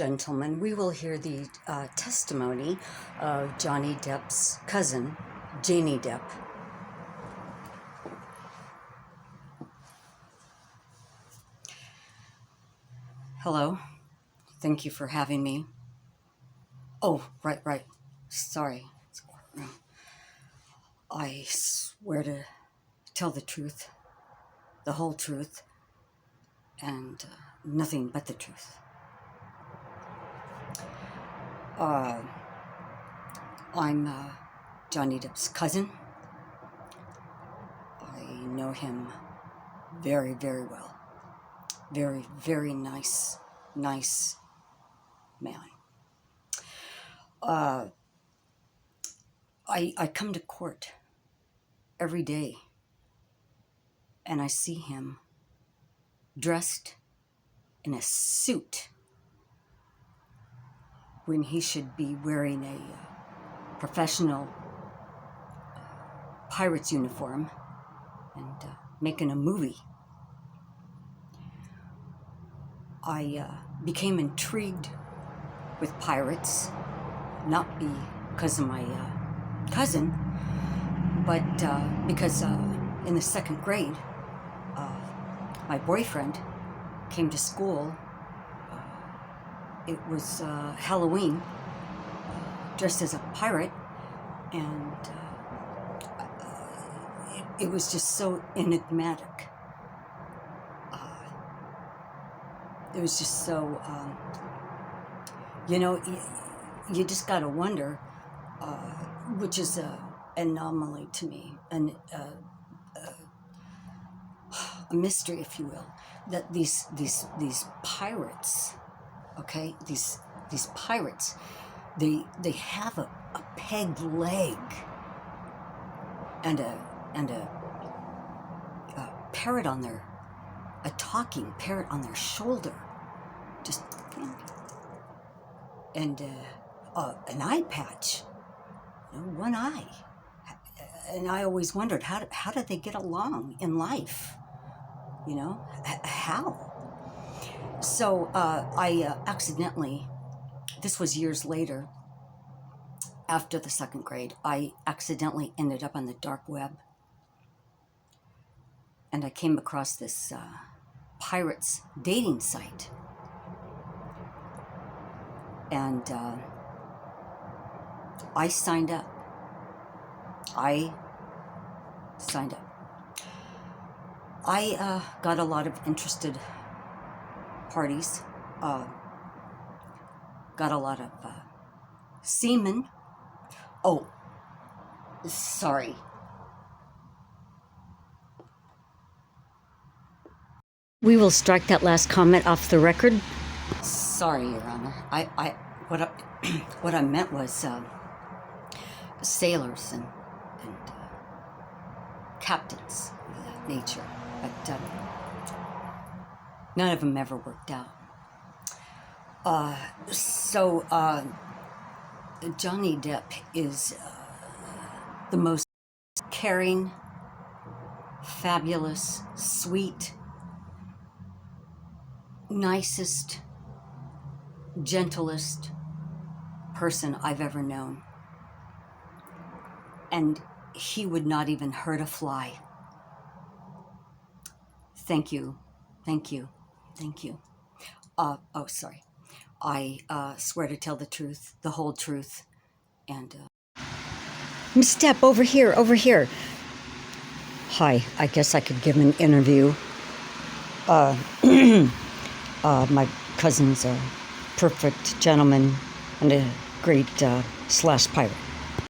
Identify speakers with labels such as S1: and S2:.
S1: and gentlemen, we will hear the testimony of Johnny Depp's cousin, Janny Depp. Hello. Thank you for having me. Oh, right. Sorry. It's courtroom. I swear to tell the truth, the whole truth, and nothing but the truth. I'm Johnny Depp's cousin. I know him very, very well. Very, very nice man. I come to court every day and I see him dressed in a suit when he should be wearing a professional pirate's uniform and making a movie. I became intrigued with pirates, not because of my cousin, but because in the second grade, my boyfriend came to school. It was Halloween, dressed as a pirate, and it was just so enigmatic. It was just so, you just got to wonder, which is an anomaly to me, and a mystery, if you will, that these pirates, okay, these pirates, they have a peg leg and a parrot on their, a talking parrot on their shoulder, just, and an eye patch, one eye. And I always wondered, how did they get along in life? How? So I accidentally, this was years later, after the second grade, I accidentally ended up on the dark web. And I came across this pirates dating site. And I signed up. I got a lot of interested parties, got a lot of semen. Oh, sorry. We will strike that last comment off the record. Sorry, Your Honor. What I meant was sailors and captains of that nature, but none of them ever worked out. So Johnny Depp is the most caring, fabulous, sweet, nicest, gentlest person I've ever known. And he would not even hurt a fly. Thank you. Oh, sorry. I swear to tell the truth, the whole truth, and... Miss Depp, over here. Hi, I guess I could give an interview. My cousin's a perfect gentleman and a great / pirate.